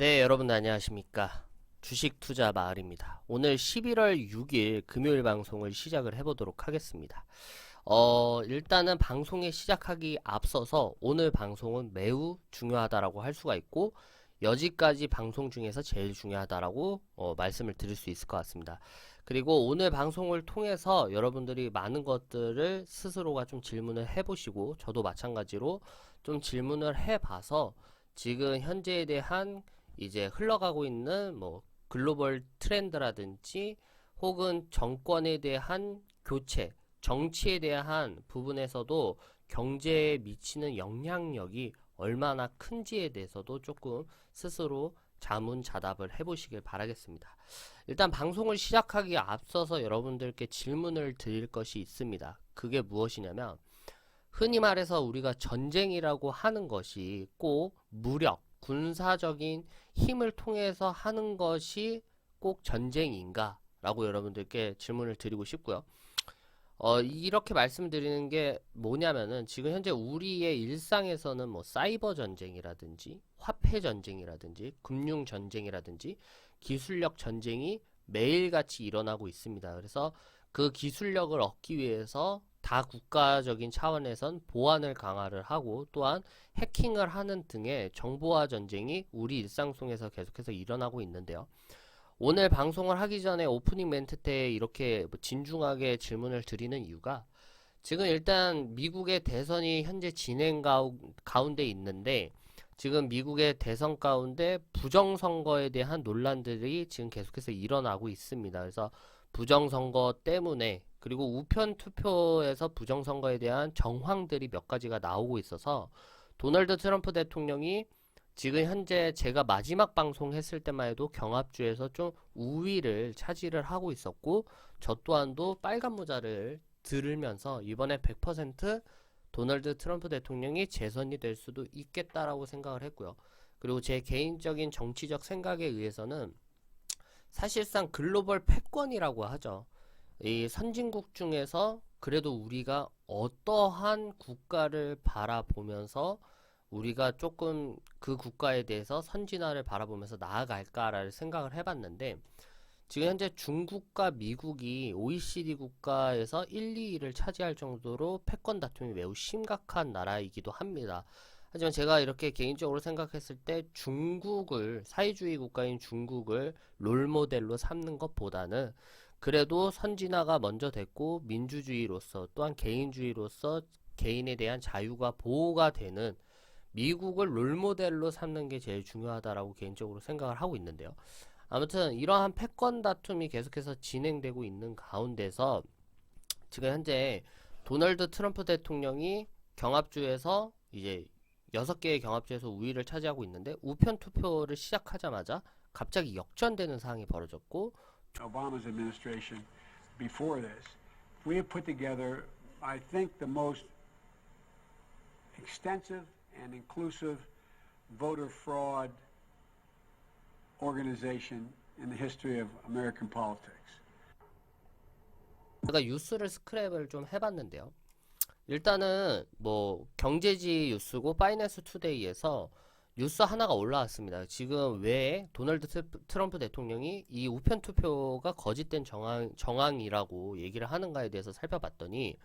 네, 여러분 안녕하십니까. 주식 투자 마을입니다. 오늘 11월 6일 금요일 방송을 시작을 해보도록 하겠습니다. 일단은 방송에 시작하기 앞서서 오늘 방송은 매우 중요하다라고 할 수가 있고, 여지까지 방송 중에서 제일 중요하다라고 말씀을 드릴 수 있을 것 같습니다. 그리고 오늘 방송을 통해서 여러분들이 많은 것들을 스스로가 좀 질문을 해보시고, 저도 마찬가지로 좀 질문을 해봐서 지금 현재에 대한 이제 흘러가고 있는 뭐 글로벌 트렌드라든지 혹은 정권에 대한 교체, 정치에 대한 부분에서도 경제에 미치는 영향력이 얼마나 큰지에 대해서도 조금 스스로 자문자답을 해보시길 바라겠습니다. 일단 방송을 시작하기 앞서서 여러분들께 질문을 드릴 것이 있습니다. 그게 무엇이냐면, 흔히 말해서 우리가 전쟁이라고 하는 것이 꼭 무력, 군사적인 힘을 통해서 하는 것이 꼭 전쟁인가? 라고 여러분들께 질문을 드리고 싶고요. 이렇게 말씀드리는 게 뭐냐면은 지금 현재 우리의 일상에서는 뭐 사이버 전쟁이라든지 화폐 전쟁이라든지 금융 전쟁이라든지 기술력 전쟁이 매일같이 일어나고 있습니다. 그래서 그 기술력을 얻기 위해서 다 국가적인 차원에선 보안을 강화를 하고 또한 해킹을 하는 등의 정보화 전쟁이 우리 일상 속에서 계속해서 일어나고 있는데요. 오늘 방송을 하기 전에 오프닝 멘트 때 이렇게 진중하게 질문을 드리는 이유가, 지금 일단 미국의 대선이 현재 진행 가운데 있는데, 지금 미국의 대선 가운데 부정선거에 대한 논란들이 지금 계속해서 일어나고 있습니다. 그래서 부정선거 때문에, 그리고 우편 투표에서 부정선거에 대한 정황들이 몇 가지가 나오고 있어서 도널드 트럼프 대통령이 지금 현재 제가 마지막 방송 했을 때만 해도 경합주에서 좀 우위를 차지를 하고 있었고, 저 또한도 빨간 모자를 들으면서 이번에 100% 도널드 트럼프 대통령이 재선이 될 수도 있겠다라고 생각을 했고요. 그리고 제 개인적인 정치적 생각에 의해서는 사실상 글로벌 패권이라고 하죠. 이 선진국 중에서 그래도 우리가 어떠한 국가를 바라보면서 우리가 조금 그 국가에 대해서 선진화를 바라보면서 나아갈까라는 생각을 해봤는데, 지금 현재 중국과 미국이 OECD 국가에서 1, 2위를 차지할 정도로 패권 다툼이 매우 심각한 나라이기도 합니다. 하지만 제가 이렇게 개인적으로 생각했을 때 중국을, 사회주의 국가인 중국을 롤모델로 삼는 것보다는 그래도 선진화가 먼저 됐고 민주주의로서 또한 개인주의로서 개인에 대한 자유가 보호가 되는 미국을 롤모델로 삼는 게 제일 중요하다라고 개인적으로 생각을 하고 있는데요. 아무튼 이러한 패권 다툼이 계속해서 진행되고 있는 가운데서 지금 현재 도널드 트럼프 대통령이 경합주에서 이제 6개의 경합주에서 우위를 차지하고 있는데, 우편 투표를 시작하자마자 갑자기 역전되는 상황이 벌어졌고, Obama's administration before this, we have put together, I think, the most extensive and inclusive voter fraud organization in the history of American politics. 제가 뉴스를 스크랩을 좀 해봤는데요. 일단은 뭐 경제지 뉴스고 파이낸스 투데이에서 뉴스 하나가 올라왔습니다. 지금 왜 도널드 트럼프 대통령이 이 우편 투표가 거짓된 정황이라고 얘기를 하는가에 대해서 살펴봤더니,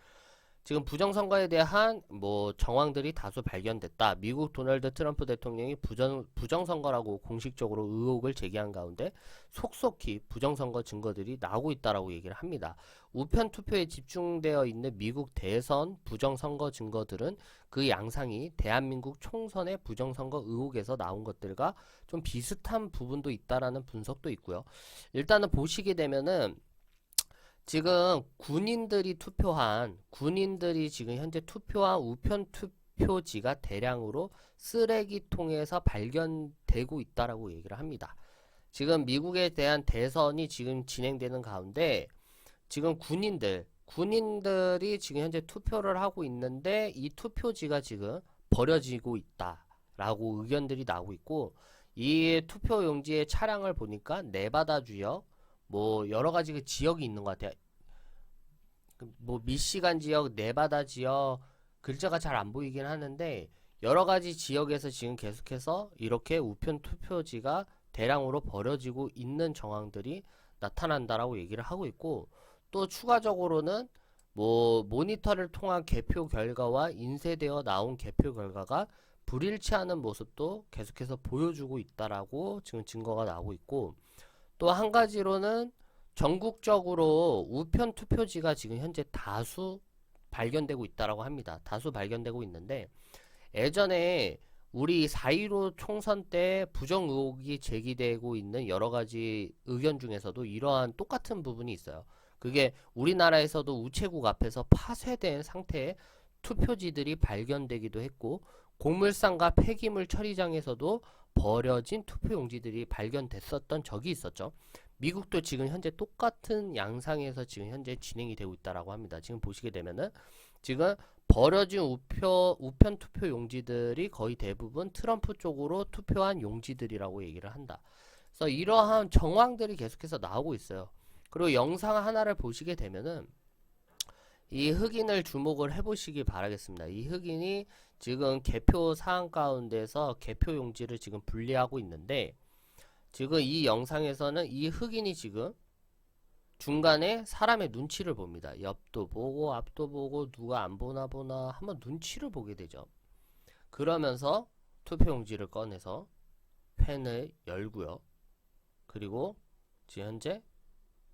지금 부정선거에 대한 뭐 정황들이 다수 발견됐다. 미국 도널드 트럼프 대통령이 부정선거라고 공식적으로 의혹을 제기한 가운데 속속히 부정선거 증거들이 나오고 있다라고 얘기를 합니다. 우편 투표에 집중되어 있는 미국 대선 부정선거 증거들은 그 양상이 대한민국 총선의 부정선거 의혹에서 나온 것들과 좀 비슷한 부분도 있다라는 분석도 있고요. 일단은 보시게 되면은 지금 군인들이 지금 현재 투표한 우편 투표지가 대량으로 쓰레기통에서 발견되고 있다라고 얘기를 합니다. 지금 미국에 대한 대선이 지금 진행되는 가운데 지금 군인들이 지금 현재 투표를 하고 있는데, 이 투표지가 지금 버려지고 있다라고 의견들이 나오고 있고, 이 투표 용지의 차량을 보니까 네바다 주역, 뭐 여러 가지 그 지역이 있는 것 같아요. 뭐 미시간 지역, 네바다 지역, 글자가 잘 안 보이긴 하는데 여러 가지 지역에서 지금 계속해서 이렇게 우편 투표지가 대량으로 버려지고 있는 정황들이 나타난다라고 얘기를 하고 있고, 또 추가적으로는 뭐 모니터를 통한 개표 결과와 인쇄되어 나온 개표 결과가 불일치하는 모습도 계속해서 보여주고 있다라고 지금 증거가 나오고 있고, 또 한 가지로는 전국적으로 우편 투표지가 지금 현재 다수 발견되고 있다라고 합니다. 다수 발견되고 있는데, 예전에 우리 4.15 총선 때 부정 의혹이 제기되고 있는 여러 가지 의견 중에서도 이러한 똑같은 부분이 있어요. 그게 우리나라에서도 우체국 앞에서 파쇄된 상태의 투표지들이 발견되기도 했고, 곡물상과 폐기물 처리장에서도 버려진 투표용지들이 발견됐었던 적이 있었죠. 미국도 지금 현재 똑같은 양상에서 지금 현재 진행이 되고 있다라고 합니다. 지금 보시게 되면은 지금 버려진 우편 투표 용지들이 거의 대부분 트럼프 쪽으로 투표한 용지들이라고 얘기를 한다. 그래서 이러한 정황들이 계속해서 나오고 있어요. 그리고 영상 하나를 보시게 되면은 이 흑인을 주목을 해보시기 바라겠습니다. 이 흑인이 지금 개표 사항 가운데서 개표 용지를 지금 분리하고 있는데, 지금 이 영상에서는 이 흑인이 지금 중간에 사람의 눈치를 봅니다. 옆도 보고 앞도 보고 누가 안 보나 한번 눈치를 보게 되죠. 그러면서 투표용지를 꺼내서 펜을 열고요. 그리고 지금 현재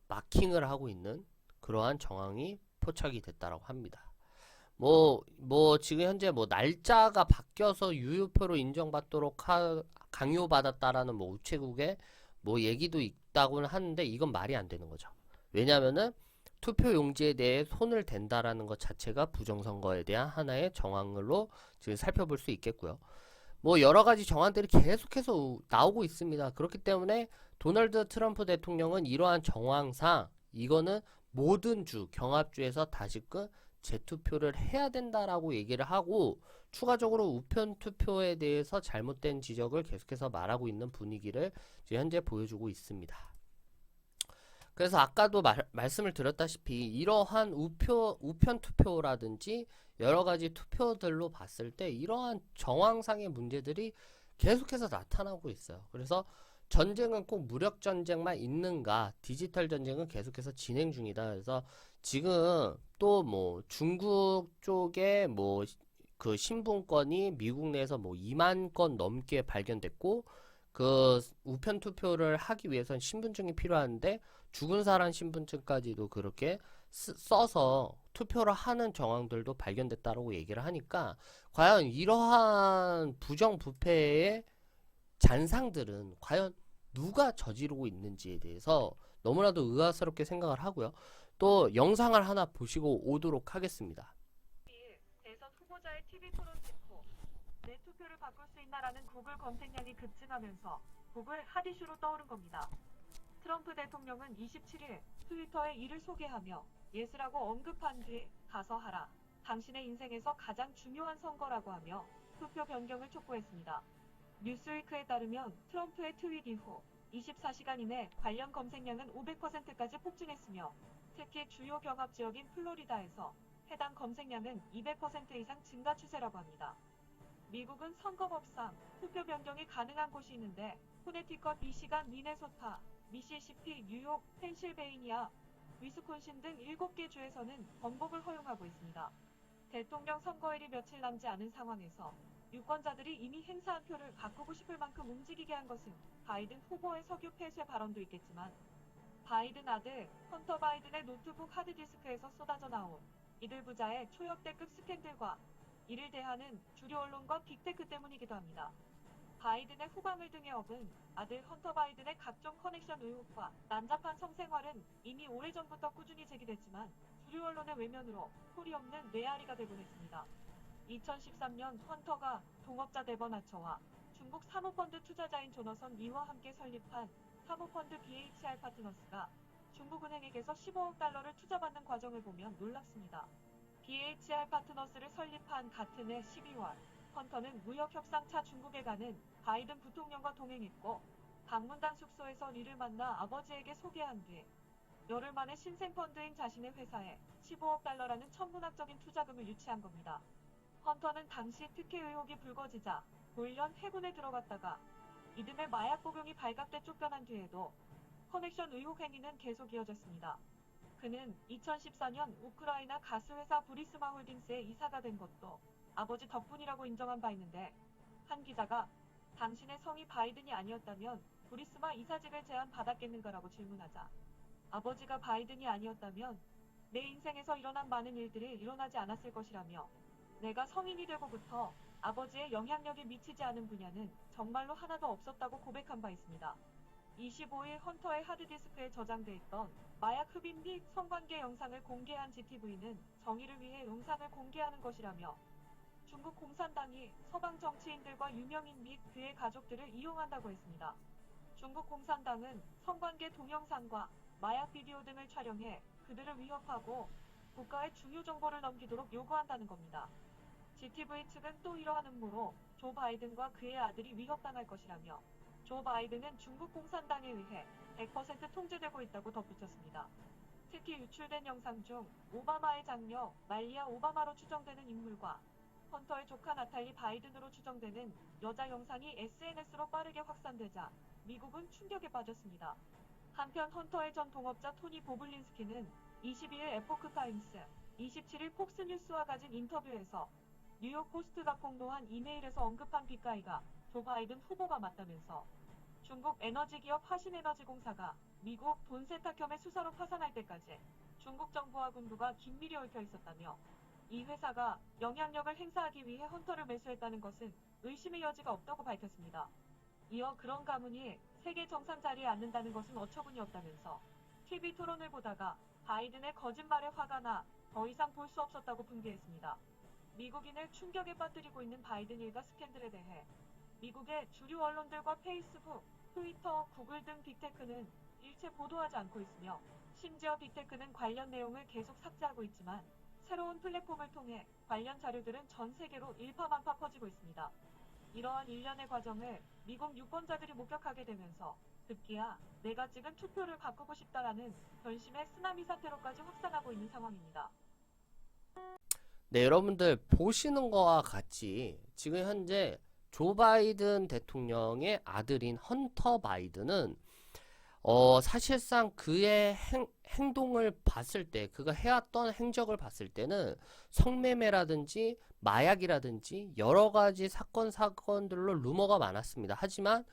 마킹을 하고 있는 그러한 정황이 포착이 됐다고 합니다. 지금 현재 날짜가 바뀌어서 유효표로 인정받도록 강요받았다라는 우체국의 얘기도 있다고는 하는데, 이건 말이 안 되는 거죠. 왜냐면은 투표 용지에 대해 손을 댄다라는 것 자체가 부정선거에 대한 하나의 정황으로 지금 살펴볼 수 있겠고요. 여러 가지 정황들이 계속해서 나오고 있습니다. 그렇기 때문에 도널드 트럼프 대통령은 이러한 정황상 이거는 모든 주 경합주에서 다시금 재투표를 해야 된다라고 얘기를 하고, 추가적으로 우편 투표에 대해서 잘못된 지적을 계속해서 말하고 있는 분위기를 지금 현재 보여주고 있습니다. 그래서 아까도 말씀을 드렸다시피 이러한 우편 투표라든지 여러 가지 투표들로 봤을 때 이러한 정황상의 문제들이 계속해서 나타나고 있어요. 그래서 전쟁은 꼭 무력 전쟁만 있는가? 디지털 전쟁은 계속해서 진행 중이다. 그래서 지금 또 중국 쪽에 그 신분권이 미국 내에서 2만 건 넘게 발견됐고, 그 우편 투표를 하기 위해선 신분증이 필요한데 죽은 사람 신분증까지도 그렇게 써서 투표를 하는 정황들도 발견됐다라고 얘기를 하니까, 과연 이러한 부정부패의 잔상들은 과연 누가 저지르고 있는지에 대해서 너무나도 의아스럽게 생각을 하고요. 또 영상을 하나 보시고 오도록 하겠습니다. 대선 후보자의 TV 토론 직후 내 투표를 바꿀 수 있나라는 구글 검색량이 급증하면서 구글 핫 이슈로 떠오른 겁니다. 트럼프 대통령은 27일 트위터에 이를 소개하며 예스라고 언급한 뒤 가서 하라. 당신의 인생에서 가장 중요한 선거라고 하며 투표 변경을 촉구했습니다. 뉴스위크에 따르면 트럼프의 트윗 이후 24시간 이내 관련 검색량은 500%까지 폭증했으며, 특히 주요 경합 지역인 플로리다에서 해당 검색량은 200% 이상 증가 추세라고 합니다. 미국은 선거법상 투표 변경이 가능한 곳이 있는데 코네티컷, 미시간, 미네소타, 미시시피, 뉴욕, 펜실베이니아, 위스콘신 등 7개 주에서는 번복을 허용하고 있습니다. 대통령 선거일이 며칠 남지 않은 상황에서 유권자들이 이미 행사한 표를 바꾸고 싶을 만큼 움직이게 한 것은 바이든 후보의 석유 폐쇄 발언도 있겠지만, 바이든 아들 헌터 바이든의 노트북 하드디스크에서 쏟아져 나온 이들 부자의 초역대급 스캔들과 이를 대하는 주류 언론과 빅테크 때문이기도 합니다. 바이든의 후광을 등에 업은 아들 헌터 바이든의 각종 커넥션 의혹과 난잡한 성생활은 이미 오래전부터 꾸준히 제기됐지만 주류 언론의 외면으로 소리 없는 뇌아리가 되곤 했습니다. 2013년 헌터가 동업자 데번 아처와 중국 사모펀드 투자자인 조너선 리와 함께 설립한 사모펀드 BHR 파트너스가 중국은행에게서 15억 달러를 투자받는 과정을 보면 놀랍습니다. BHR 파트너스를 설립한 같은 해 12월, 헌터는 무역협상차 중국에 가는 바이든 부통령과 동행했고, 방문단 숙소에서 리를 만나 아버지에게 소개한 뒤 열흘 만에 신생펀드인 자신의 회사에 15억 달러라는 천문학적인 투자금을 유치한 겁니다. 헌터는 당시 특혜 의혹이 불거지자 돌연 해군에 들어갔다가 이듬해 마약 복용이 발각돼 쫓겨난 뒤에도 커넥션 의혹 행위는 계속 이어졌습니다. 그는 2014년 우크라이나 가스회사 부리스마 홀딩스에 이사가 된 것도 아버지 덕분이라고 인정한 바 있는데, 한 기자가 당신의 성이 바이든이 아니었다면 부리스마 이사직을 제안받았겠는가라고 질문하자 아버지가 바이든이 아니었다면 내 인생에서 일어난 많은 일들이 일어나지 않았을 것이라며, 내가 성인이 되고부터 아버지의 영향력이 미치지 않은 분야는 정말로 하나도 없었다고 고백한 바 있습니다. 25일 헌터의 하드디스크에 저장돼 있던 마약 흡입 및 성관계 영상을 공개한 GTV는 정의를 위해 영상을 공개하는 것이라며, 중국 공산당이 서방 정치인들과 유명인 및 그의 가족들을 이용한다고 했습니다. 중국 공산당은 성관계 동영상과 마약 비디오 등을 촬영해 그들을 위협하고 국가의 중요 정보를 넘기도록 요구한다는 겁니다. GTV 측은 또 이러한 음모로 조 바이든과 그의 아들이 위협당할 것이라며, 조 바이든은 중국 공산당에 의해 100% 통제되고 있다고 덧붙였습니다. 특히 유출된 영상 중 오바마의 장녀 말리아 오바마로 추정되는 인물과 헌터의 조카 나탈리 바이든으로 추정되는 여자 영상이 SNS로 빠르게 확산되자 미국은 충격에 빠졌습니다. 한편 헌터의 전 동업자 토니 보블린스키는 22일 에포크타임스, 27일 폭스뉴스와 가진 인터뷰에서 뉴욕 포스트가 공로한 이메일에서 언급한 귓가이가 조 바이든 후보가 맞다면서, 중국 에너지기업 화신에너지공사가 미국 돈 세탁혐의 수사로 파산할 때까지 중국 정부와 군부가 긴밀히 얽혀 있었다며, 이 회사가 영향력을 행사하기 위해 헌터를 매수했다는 것은 의심의 여지가 없다고 밝혔습니다. 이어 그런 가문이 세계 정상 자리에 앉는다는 것은 어처구니 없다면서, TV 토론을 보다가 바이든의 거짓말에 화가 나 더 이상 볼 수 없었다고 분개했습니다. 미국인을 충격에 빠뜨리고 있는 바이든 일가 스캔들에 대해 미국의 주류 언론들과 페이스북, 트위터, 구글 등 빅테크는 일체 보도하지 않고 있으며, 심지어 빅테크는 관련 내용을 계속 삭제하고 있지만 새로운 플랫폼을 통해 관련 자료들은 전 세계로 일파만파 퍼지고 있습니다. 이러한 일련의 과정을 미국 유권자들이 목격하게 되면서 급기야 내가 찍은 투표를 바꾸고 싶다라는 변심의 쓰나미 사태로까지 확산하고 있는 상황입니다. 네, 여러분들 보시는 거와 같이 지금 현재 조 바이든 대통령의 아들인 헌터 바이든은 사실상 그의 행동을 봤을 때, 그가 해왔던 행적을 봤을 때는 성매매라든지 마약이라든지 여러 가지 사건들로 루머가 많았습니다. 하지만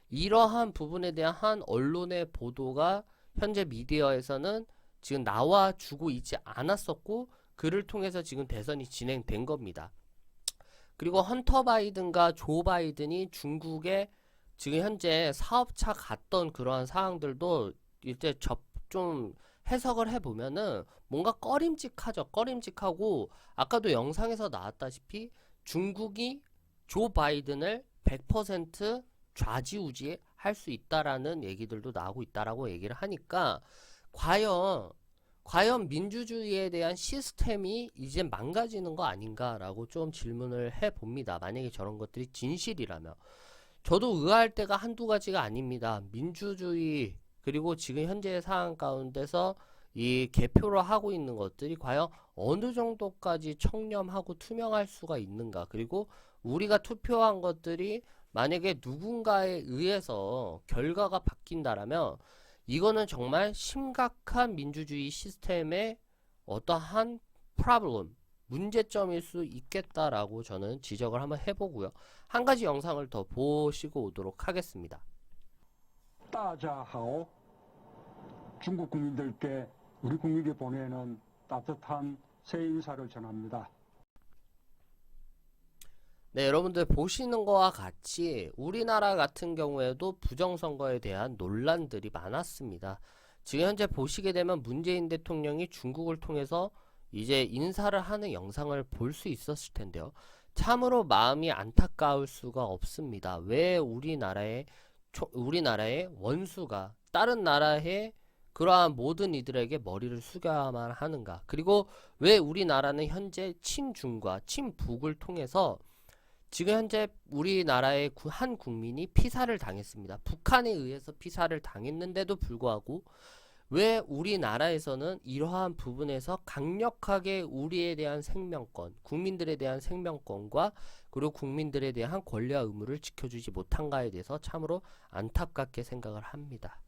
이러한 부분에 대한 언론의 보도가 현재 미디어에서는 지금 나와주고 있지 않았었고, 그를 통해서 지금 대선이 진행된 겁니다. 그리고 헌터 바이든과 조 바이든이 중국에 지금 현재 사업차 갔던 그러한 사항들도 이제 좀 해석을 해보면은 뭔가 꺼림직하죠. 꺼림직하고, 아까도 영상에서 나왔다시피 중국이 조 바이든을 100% 좌지우지 할 수 있다라는 얘기들도 나오고 있다라고 얘기를 하니까, 과연 민주주의에 대한 시스템이 이제 망가지는 거 아닌가라고 좀 질문을 해봅니다. 만약에 저런 것들이 진실이라면. 저도 의아할 때가 한두 가지가 아닙니다. 민주주의, 그리고 지금 현재의 상황 가운데서 이 개표를 하고 있는 것들이 과연 어느 정도까지 청렴하고 투명할 수가 있는가. 그리고 우리가 투표한 것들이 만약에 누군가에 의해서 결과가 바뀐다라면 이거는 정말 심각한 민주주의 시스템의 어떠한 프로블럼, 문제점일 수 있겠다라고 저는 지적을 한번 해보고요. 한 가지 영상을 더 보시고 오도록 하겠습니다. 大家好, 중국 국민들께 우리 국민이 보내는 따뜻한 새해 인사를 전합니다. 네, 여러분들 보시는 거와 같이 우리나라 같은 경우에도 부정선거에 대한 논란들이 많았습니다. 지금 현재 보시게 되면 문재인 대통령이 중국을 통해서 이제 인사를 하는 영상을 볼 수 있었을 텐데요. 참으로 마음이 안타까울 수가 없습니다. 왜 우리나라의 원수가 다른 나라의 그러한 모든 이들에게 머리를 숙여야만 하는가? 그리고 왜 우리나라는 현재 친중과 친북을 통해서 지금 현재 우리나라의 한 국민이 피살을 당했습니다. 북한에 의해서 피살을 당했는데도 불구하고 왜 우리나라에서는 이러한 부분에서 강력하게 우리에 대한 생명권, 국민들에 대한 생명권과 그리고 국민들에 대한 권리와 의무를 지켜주지 못한가에 대해서 참으로 안타깝게 생각을 합니다.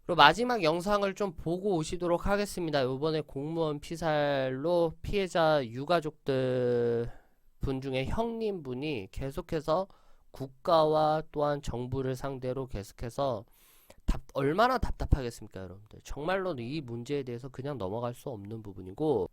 그리고 마지막 영상을 좀 보고 오시도록 하겠습니다. 이번에 공무원 피살로 피해자 유가족들 분 중에 형님분이 계속해서 국가와 또한 정부를 상대로 계속해서 얼마나 답답하겠습니까, 여러분들. 정말로 이 문제에 대해서 그냥 넘어갈 수 없는 부분이고,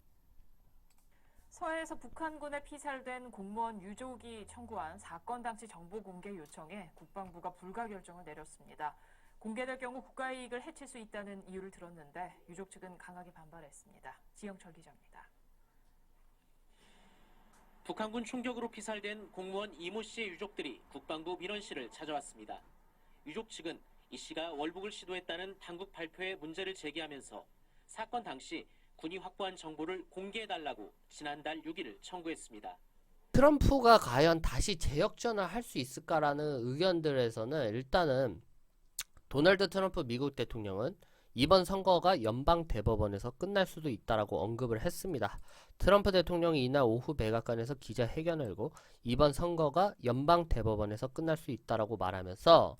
서해에서 북한군에 피살된 공무원 유족이 청구한 사건 당시 정보 공개 요청에 국방부가 불가 결정을 내렸습니다. 공개될 경우 국가의 이익을 해칠 수 있다는 이유를 들었는데 유족 측은 강하게 반발했습니다. 지영철 기자입니다. 북한군 총격으로 피살된 공무원 이모 씨의 유족들이 국방부 민원실을 찾아왔습니다. 유족 측은 이 씨가 월북을 시도했다는 당국 발표에 문제를 제기하면서 사건 당시 군이 확보한 정보를 공개해달라고 지난달 6일 청구했습니다. 트럼프가 과연 다시 재역전을 할 수 있을까라는 의견들에서는 일단은 도널드 트럼프 미국 대통령은 이번 선거가 연방 대법원에서 끝날 수도 있다라고 언급을 했습니다. 트럼프 대통령이 이날 오후 백악관에서 기자회견을 열고 이번 선거가 연방 대법원에서 끝날 수 있다라고 말하면서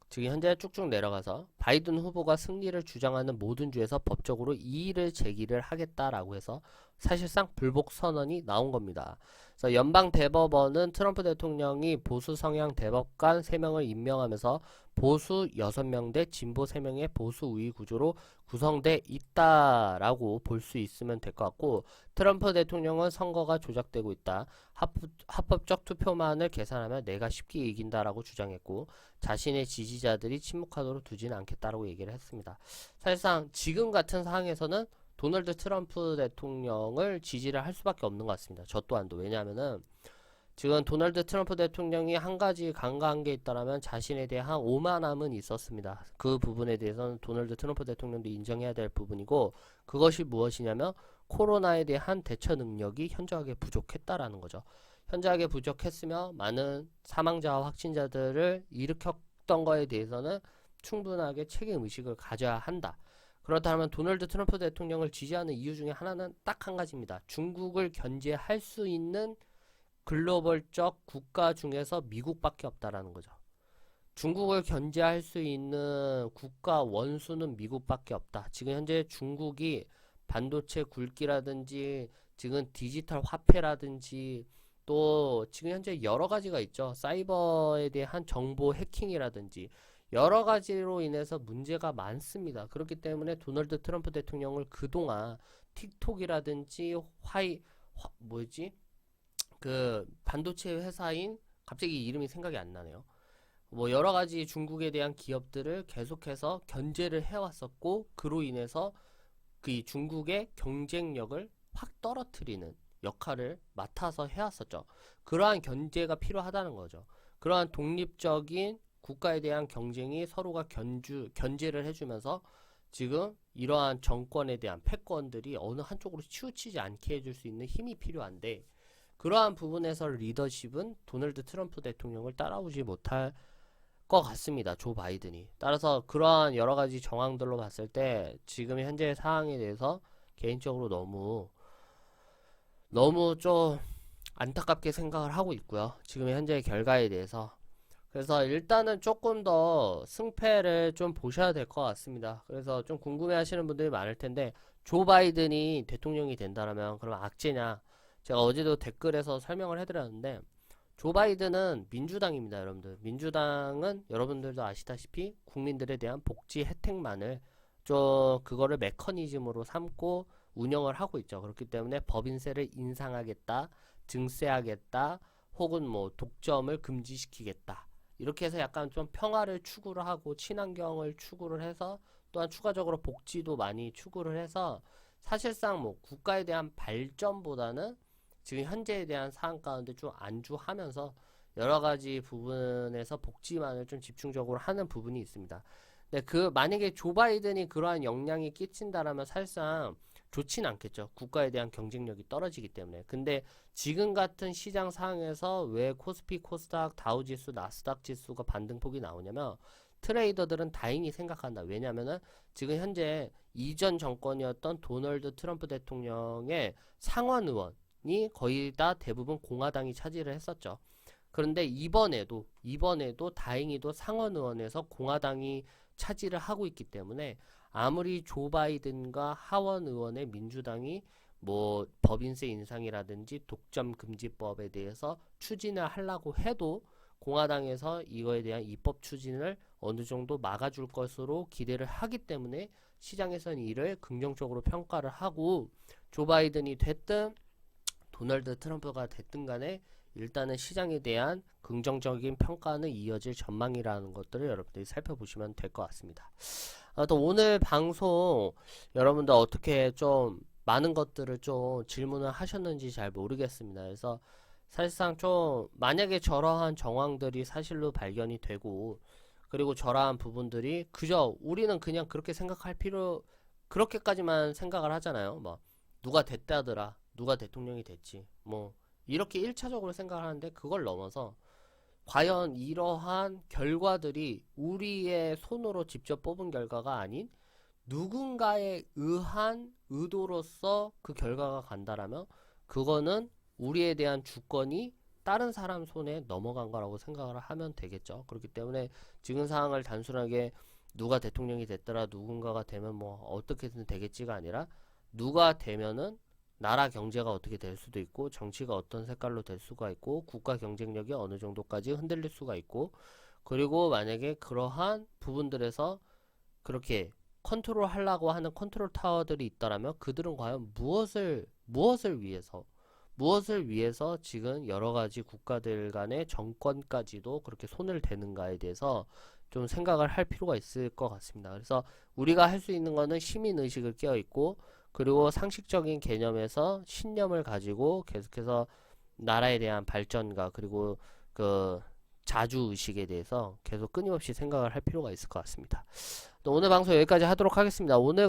지금 현재 쭉쭉 내려가서 바이든 후보가 승리를 주장하는 모든 주에서 법적으로 이의를 제기를 하겠다라고 해서 사실상 불복 선언이 나온 겁니다. 그래서 연방 대법원은 트럼프 대통령이 보수 성향 대법관 3명을 임명하면서 보수 6명 대 진보 3명의 보수 우위 구조로 구성돼 있다라고 볼 수 있으면 될 것 같고, 트럼프 대통령은 선거가 조작되고 있다. 합법적 투표만을 계산하면 내가 쉽게 이긴다라고 주장했고, 자신의 지지자들이 침묵하도록 두지는 않겠다라고 얘기를 했습니다. 사실상 지금 같은 상황에서는 도널드 트럼프 대통령을 지지를 할 수밖에 없는 것 같습니다. 저 또한도. 왜냐하면은 지금 도널드 트럼프 대통령이 한 가지 간과한 게 있다라면 자신에 대한 오만함은 있었습니다. 그 부분에 대해서는 도널드 트럼프 대통령도 인정해야 될 부분이고, 그것이 무엇이냐면 코로나에 대한 대처 능력이 현저하게 부족했다라는 거죠. 현저하게 부족했으며 많은 사망자와 확진자들을 일으켰던 거에 대해서는 충분하게 책임의식을 가져야 한다. 그렇다면 도널드 트럼프 대통령을 지지하는 이유 중에 하나는 딱 한 가지입니다. 중국을 견제할 수 있는 글로벌적 국가 중에서 미국밖에 없다라는 거죠. 중국을 견제할 수 있는 국가 원수는 미국밖에 없다. 지금 현재 중국이 반도체 굴기라든지 지금 디지털 화폐라든지 또 지금 현재 여러 가지가 있죠. 사이버에 대한 정보 해킹이라든지 여러 가지로 인해서 문제가 많습니다. 그렇기 때문에 도널드 트럼프 대통령을 그동안 틱톡이라든지 그 반도체 회사인, 갑자기 이름이 생각이 안 나네요. 뭐 여러 가지 중국에 대한 기업들을 계속해서 견제를 해왔었고, 그로 인해서 그 중국의 경쟁력을 확 떨어뜨리는 역할을 맡아서 해왔었죠. 그러한 견제가 필요하다는 거죠. 그러한 독립적인 국가에 대한 경쟁이 서로가 견제를 해주면서 지금 이러한 정권에 대한 패권들이 어느 한쪽으로 치우치지 않게 해줄 수 있는 힘이 필요한데, 그러한 부분에서 리더십은 도널드 트럼프 대통령을 따라오지 못할 것 같습니다. 조 바이든이. 따라서 그러한 여러 가지 정황들로 봤을 때 지금 현재 상황에 대해서 개인적으로 너무 좀 안타깝게 생각을 하고 있고요. 지금 현재의 결과에 대해서. 그래서 일단은 조금 더 승패를 좀 보셔야 될 것 같습니다. 그래서 좀 궁금해 하시는 분들이 많을 텐데, 조 바이든이 대통령이 된다면 그럼 악재냐? 제가 어제도 댓글에서 설명을 해드렸는데, 조 바이든은 민주당입니다, 여러분들. 민주당은 여러분들도 아시다시피 국민들에 대한 복지 혜택만을 좀 그거를 메커니즘으로 삼고 운영을 하고 있죠. 그렇기 때문에 법인세를 인상하겠다, 증세하겠다, 혹은 뭐 독점을 금지시키겠다. 이렇게 해서 약간 좀 평화를 추구를 하고 친환경을 추구를 해서 또한 추가적으로 복지도 많이 추구를 해서 사실상 뭐 국가에 대한 발전보다는 지금 현재에 대한 사안 가운데 좀 안주하면서 여러 가지 부분에서 복지만을 좀 집중적으로 하는 부분이 있습니다. 근데 만약에 조 바이든이 그러한 영향이 끼친다라면 사실상 좋진 않겠죠. 국가에 대한 경쟁력이 떨어지기 때문에. 근데 지금 같은 시장 상황에서 왜 코스피, 코스닥, 다우지수, 나스닥 지수가 반등폭이 나오냐면 트레이더들은 다행히 생각한다. 왜냐면은 지금 현재 이전 정권이었던 도널드 트럼프 대통령의 상원 의원이 거의 다 대부분 공화당이 차지를 했었죠. 그런데 이번에도 다행히도 상원 의원에서 공화당이 차지를 하고 있기 때문에 아무리 조 바이든과 하원 의원의 민주당이 뭐 법인세 인상이라든지 독점 금지법에 대해서 추진을 하려고 해도 공화당에서 이거에 대한 입법 추진을 어느 정도 막아줄 것으로 기대를 하기 때문에 시장에서는 이를 긍정적으로 평가를 하고 조 바이든이 됐든 도널드 트럼프가 됐든 간에 일단은 시장에 대한 긍정적인 평가는 이어질 전망이라는 것들을 여러분들이 살펴보시면 될 것 같습니다. 또 오늘 방송 여러분들 어떻게 좀 많은 것들을 좀 질문을 하셨는지 잘 모르겠습니다. 그래서 사실상 좀 만약에 저러한 정황들이 사실로 발견이 되고 그리고 저러한 부분들이 그저 우리는 그냥 그렇게 생각할 필요 그렇게까지만 생각을 하잖아요. 뭐 누가 됐다더라, 누가 대통령이 됐지, 뭐 이렇게 1차적으로 생각을 하는데 그걸 넘어서 과연 이러한 결과들이 우리의 손으로 직접 뽑은 결과가 아닌 누군가에 의한 의도로서 그 결과가 간다라면 그거는 우리에 대한 주권이 다른 사람 손에 넘어간 거라고 생각을 하면 되겠죠. 그렇기 때문에 지금 상황을 단순하게 누가 대통령이 됐더라, 누군가가 되면 뭐 어떻게든 되겠지가 아니라 누가 되면은 나라 경제가 어떻게 될 수도 있고 정치가 어떤 색깔로 될 수가 있고 국가 경쟁력이 어느 정도까지 흔들릴 수가 있고 그리고 만약에 그러한 부분들에서 그렇게 컨트롤 하려고 하는 컨트롤 타워들이 있다라면 그들은 과연 무엇을 위해서 지금 여러가지 국가들 간의 정권까지도 그렇게 손을 대는가에 대해서 좀 생각을 할 필요가 있을 것 같습니다. 그래서 우리가 할 수 있는 거는 시민의식을 깨어있고 그리고 상식적인 개념에서 신념을 가지고 계속해서 나라에 대한 발전과 그리고 그 자주의식에 대해서 계속 끊임없이 생각을 할 필요가 있을 것 같습니다. 또 오늘 방송 여기까지 하도록 하겠습니다. 오늘